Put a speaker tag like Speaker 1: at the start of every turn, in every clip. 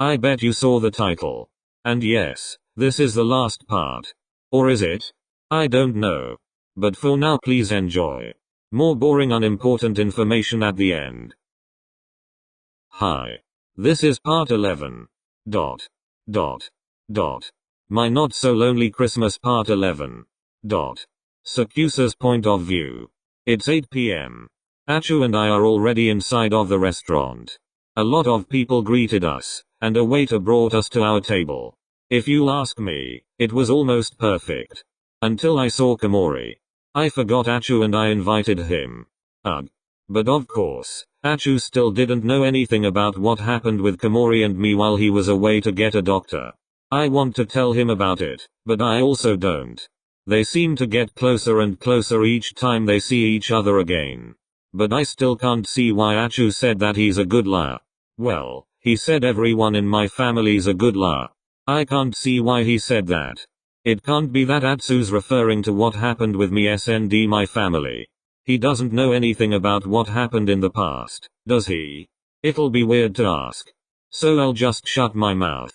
Speaker 1: I bet you saw the title. And yes, this is the last part. Or is it? I don't know. But for now please enjoy. More boring unimportant information at the end. Hi. This is part 11. My not so lonely Christmas part 11. 𝑠𝑎𝑘𝑢𝐴𝑡𝑠's point of view. It's 8 p.m. 𝑘𝑢𝑡 and I are already inside of the restaurant. A lot of people greeted us, and a waiter brought us to our table. If you'll ask me, it was almost perfect. Until I saw Komori. I forgot 𝑘𝑢𝑡 and I invited him. Ugh. But of course, 𝑘𝑢𝑡 still didn't know anything about what happened with Komori and me while he was away to get a doctor. I want to tell him about it, but I also don't. They seem to get closer and closer each time they see each other again. But I still can't see why 𝑘𝑢𝑡 said that he's a good liar. Well, he said everyone in my family's a good liar. I can't see why he said that. It can't be that 𝑘𝑢𝑡's referring to what happened with me and my family. He doesn't know anything about what happened in the past, does he? It'll be weird to ask. So I'll just shut my mouth.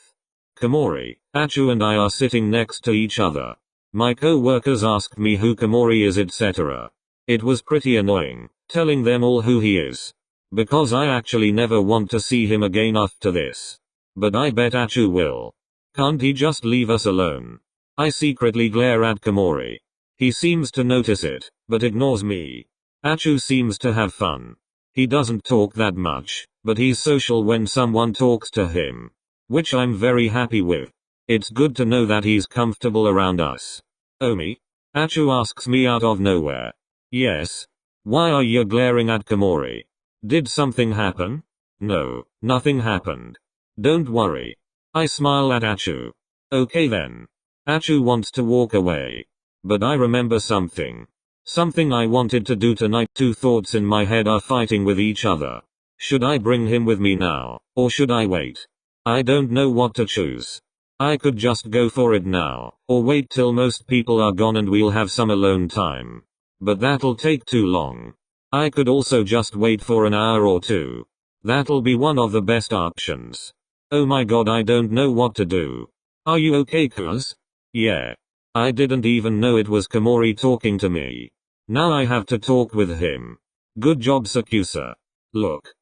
Speaker 1: Komori, 𝑘𝑢𝑡 and I are sitting next to each other. My co-workers asked me who Komori is etc. It was pretty annoying, telling them all who he is. Because I actually never want to see him again after this. But I bet 𝑘𝑢𝑡 will. Can't he just leave us alone? I secretly glare at Komori. He seems to notice it, but ignores me. 𝑘𝑢𝑡 seems to have fun. He doesn't talk that much, but he's social when someone talks to him. Which I'm very happy with. It's good to know that he's comfortable around us. Omi? 𝑘𝑢𝑡 asks me out of nowhere. Yes? Why are you glaring at Komori? Did something happen? No, nothing happened. Don't worry. I smile at 𝑘𝑢𝑡. Okay then. 𝑘𝑢𝑡 wants to walk away. But I remember something. Something I wanted to do tonight. Two thoughts in my head are fighting with each other. Should I bring him with me now, or should I wait? I don't know what to choose. I could just go for it now, or wait till most people are gone and we'll have some alone time. But that'll take too long. I could also just wait for an hour or two. That'll be one of the best options. Oh my god, I don't know what to do. Are you okay, cuz? Yeah. I didn't even know it was Komori talking to me. Now I have to talk with him. Good job, 𝑠𝑎𝑘𝑢𝐴𝑡. Look,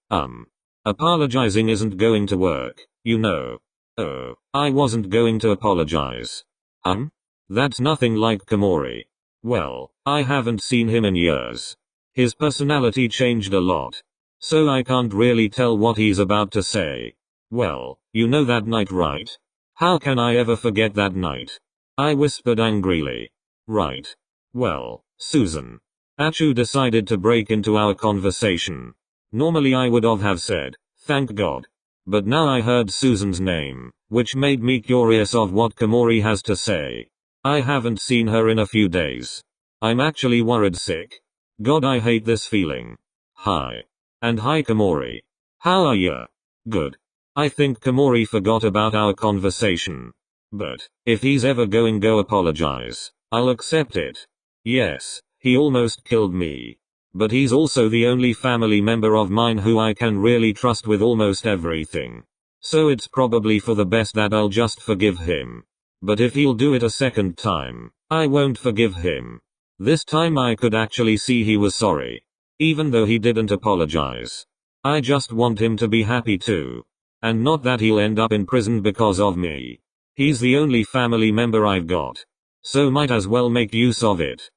Speaker 1: apologizing isn't going to work, you know. Oh, I wasn't going to apologize. That's nothing like Komori. Well, I haven't seen him in years. His personality changed a lot. So I can't really tell what he's about to say. Well, you know that night, right? How can I ever forget that night? I whispered angrily. Right. Well, Susan. 𝑘𝑢𝑡 decided to break into our conversation. Normally I would have said, thank God. But now I heard Susan's name, which made me curious of what Komori has to say. I haven't seen her in a few days. I'm actually worried sick. God, I hate this feeling. Hi. And hi Komori. How are ya? Good. I think Komori forgot about our conversation. But, if he's ever going to apologize, I'll accept it. Yes, he almost killed me. But he's also the only family member of mine who I can really trust with almost everything. So it's probably for the best that I'll just forgive him. But if he'll do it a second time, I won't forgive him. This time I could actually see he was sorry. Even though he didn't apologize. I just want him to be happy too. And not that he'll end up in prison because of me. He's the only family member I've got. So might as well make use of it.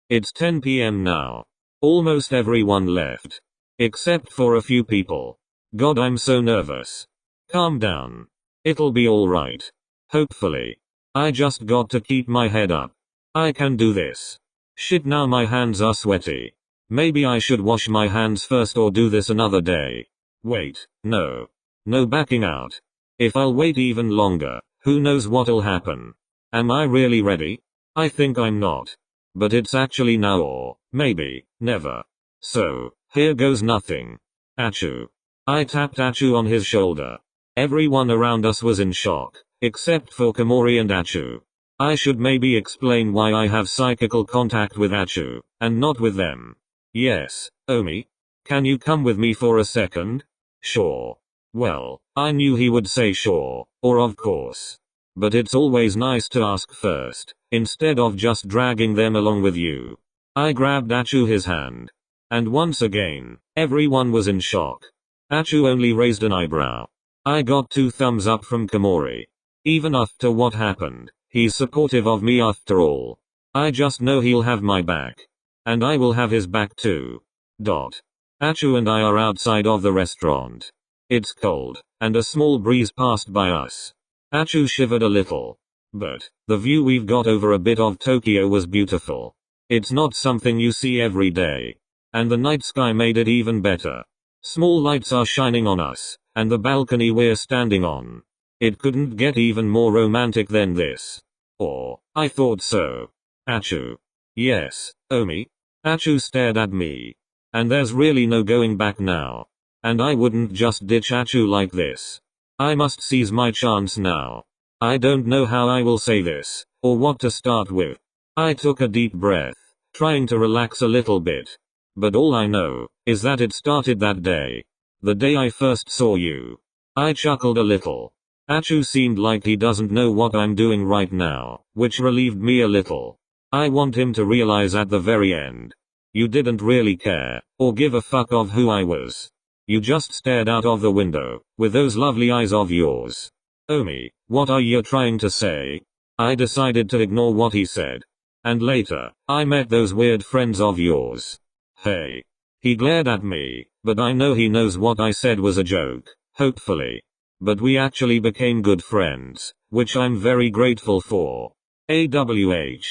Speaker 1: It's 10 p.m. now. Almost everyone left. Except for a few people. God, I'm so nervous. Calm down. It'll be alright. Hopefully. I just got to keep my head up. I can do this. Shit, now my hands are sweaty. Maybe I should wash my hands first or do this another day. Wait, no. No backing out. If I'll wait even longer, who knows what'll happen. Am I really ready? I think I'm not. But it's actually now or, maybe, never. So, here goes nothing. 𝑘𝑢𝑡. I tapped 𝑘𝑢𝑡 on his shoulder. Everyone around us was in shock, except for Komori and 𝑘𝑢𝑡. I should maybe explain why I have psychical contact with 𝑘𝑢𝑡, and not with them. Yes, Omi? Can you come with me for a second? Sure. Well, I knew he would say sure, or of course. But it's always nice to ask first, instead of just dragging them along with you. I grabbed his hand. And once again, everyone was in shock. Achu only raised an eyebrow. I got 2 thumbs up from Komori. Even after what happened, he's supportive of me after all. I just know he'll have my back. And I will have his back too. Achu and I are outside of the restaurant. It's cold, and a small breeze passed by us. Achu shivered a little. But the view we've got over a bit of Tokyo was beautiful. It's not something you see every day. And the night sky made it even better. Small lights are shining on us, and the balcony we're standing on. It couldn't get even more romantic than this. Or, I thought so. Achu. Yes, Omi. Achu stared at me. And there's really no going back now. And I wouldn't just ditch Achu like this. I must seize my chance now. I don't know how I will say this, or what to start with. I took a deep breath, trying to relax a little bit. But all I know is that it started that day. The day I first saw you. I chuckled a little. Achu seemed like he doesn't know what I'm doing right now, which relieved me a little. I want him to realize at the very end. You didn't really care, or give a fuck of who I was. You just stared out of the window, with those lovely eyes of yours. Omi, what are you trying to say? I decided to ignore what he said. And later, I met those weird friends of yours. Hey. He glared at me, but I know he knows what I said was a joke, hopefully. But we actually became good friends, which I'm very grateful for. AWH.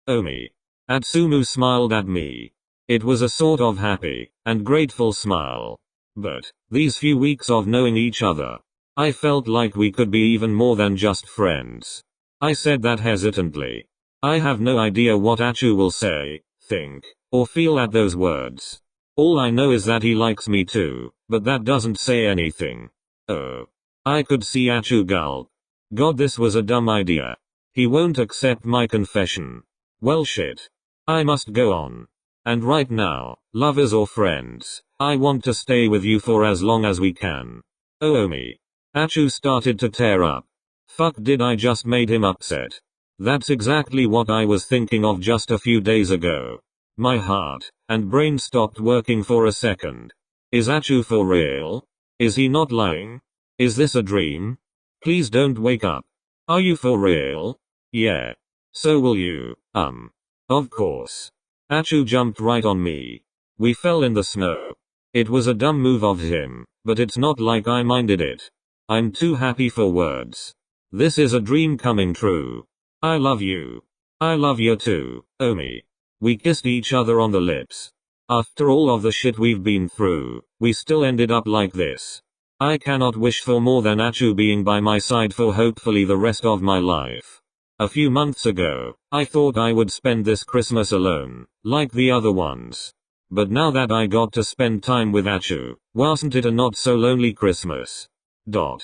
Speaker 1: Omi. Atsumu smiled at me. It was a sort of happy and grateful smile. But these few weeks of knowing each other, I felt like we could be even more than just friends. I said that hesitantly. I have no idea what Achu will say, think, or feel at those words. All I know is that he likes me too, but that doesn't say anything. Oh. I could see Achu gulp. God, this was a dumb idea. He won't accept my confession. Well shit. I must go on. And right now, lovers or friends, I want to stay with you for as long as we can. Oh Omi. Achu started to tear up. Fuck, did I just made him upset? That's exactly what I was thinking of just a few days ago. My heart and brain stopped working for a second. Is Achu for real? Is he not lying? Is this a dream? Please don't wake up. Are you for real? Yeah. So will you, Of course. Achu jumped right on me. We fell in the snow. It was a dumb move of him, but it's not like I minded it. I'm too happy for words. This is a dream coming true. I love you. I love you too, Omi. We kissed each other on the lips. After all of the shit we've been through, we still ended up like this. I cannot wish for more than Achu being by my side for hopefully the rest of my life. A few months ago, I thought I would spend this Christmas alone, like the other ones. But now that I got to spend time with Achu, wasn't it a not so lonely Christmas? The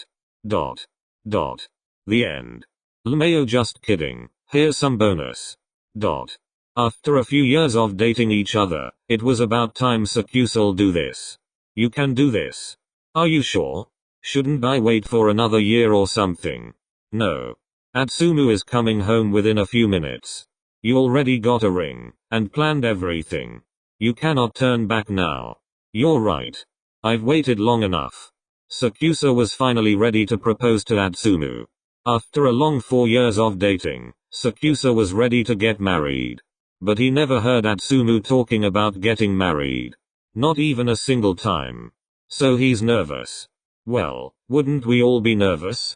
Speaker 1: end. LMAO, just kidding. Here's some bonus. After a few years of dating each other, it was about time 𝑆𝑎𝑘𝑢𝐴𝑡 do this. You can do this. Are you sure? Shouldn't I wait for another year or something? No. Atsumu is coming home within a few minutes. You already got a ring, and planned everything. You cannot turn back now. You're right. I've waited long enough. 𝑆𝑎𝑘𝑢𝐴𝑡 was finally ready to propose to Atsumu. After a long 4 years of dating, 𝑆𝑎𝑘𝑢𝐴𝑡 was ready to get married. But he never heard Atsumu talking about getting married. Not even a single time. So he's nervous. Well, wouldn't we all be nervous?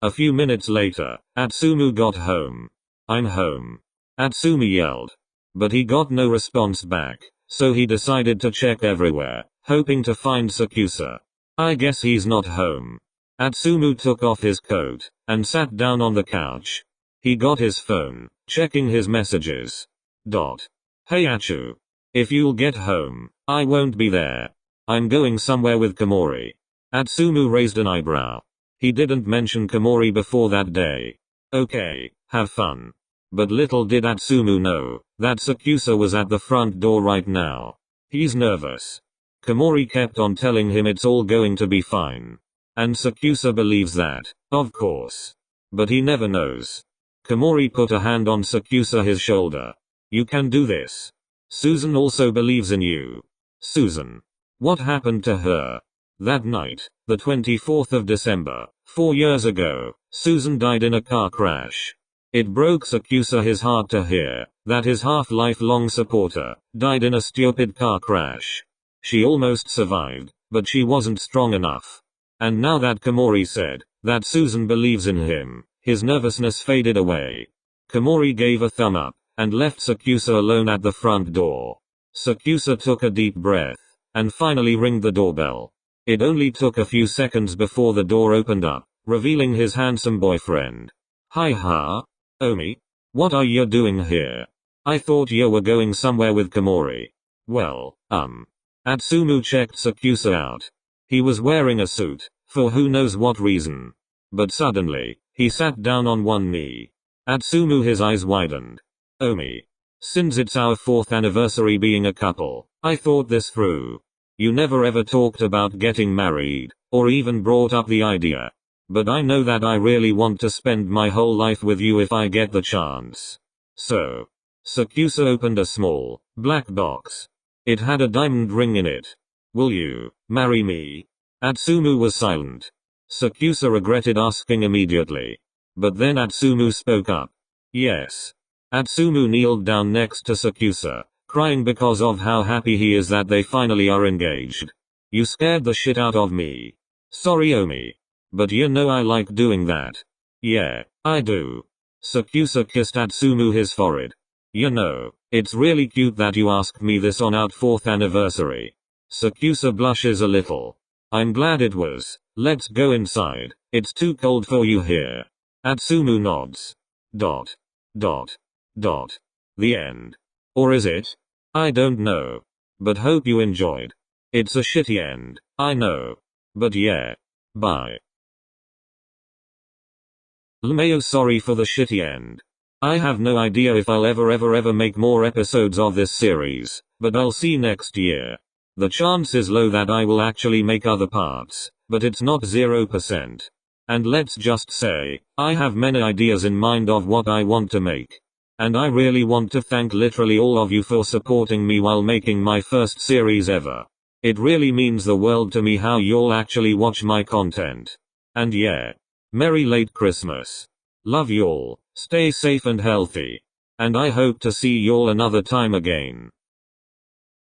Speaker 1: A few minutes later, Atsumu got home. I'm home. Atsumu yelled. But he got no response back, so he decided to check everywhere, hoping to find 𝑆𝑎𝑘𝑢𝐴𝑡. I guess he's not home. Atsumu took off his coat, and sat down on the couch. He got his phone, checking his messages. Hey Achu. If you'll get home, I won't be there. I'm going somewhere with Komori. Atsumu raised an eyebrow. He didn't mention Komori before that day. Okay, have fun. But little did Atsumu know that 𝑆𝑎𝑘𝑢𝐴𝑡 was at the front door right now. He's nervous. Komori kept on telling him it's all going to be fine. And Sakusa believes that, of course. But he never knows. Komori put a hand on Sakusa his shoulder. You can do this. Susan also believes in you. Susan. What happened to her? That night, the 24th of December, 4 years ago, Susan died in a car crash. It broke Sakusa his heart to hear that his half-lifelong supporter died in a stupid car crash. She almost survived, but she wasn't strong enough. And now that Komori said that Susan believes in him, his nervousness faded away. Komori gave a thumb up and left Sakusa alone at the front door. Sakusa took a deep breath and finally rang the doorbell. It only took a few seconds before the door opened up, revealing his handsome boyfriend. Hi. Omi? What are you doing here? I thought you were going somewhere with Komori. Well, Atsumu checked Sakusa out. He was wearing a suit, for who knows what reason. But suddenly, he sat down on one knee. Atsumu his eyes widened. Omi. Since it's our 4th anniversary being a couple, I thought this through. You never ever talked about getting married, or even brought up the idea. But I know that I really want to spend my whole life with you if I get the chance. So. Sakusa opened a small, black box. It had a diamond ring in it. Will you marry me? Atsumu was silent. Sakusa regretted asking immediately. But then Atsumu spoke up. Yes. Atsumu kneeled down next to Sakusa, crying because of how happy he is that they finally are engaged. You scared the shit out of me. Sorry Omi. But you know I like doing that. Yeah, I do. Sakusa kissed Atsumu his forehead. You know, it's really cute that you asked me this on our 4th anniversary. Sakusa blushes a little. I'm glad it was. Let's go inside. It's too cold for you here. Atsumu nods. The end. Or is it? I don't know. But hope you enjoyed. It's a shitty end, I know. But yeah. Bye. LMAO, sorry for the shitty end. I have no idea if I'll ever make more episodes of this series, but I'll see next year. The chance is low that I will actually make other parts, but it's not 0%. And let's just say, I have many ideas in mind of what I want to make. And I really want to thank literally all of you for supporting me while making my first series ever. It really means the world to me how y'all actually watch my content. And yeah. Merry late Christmas. Love y'all, stay safe and healthy. And I hope to see y'all another time again.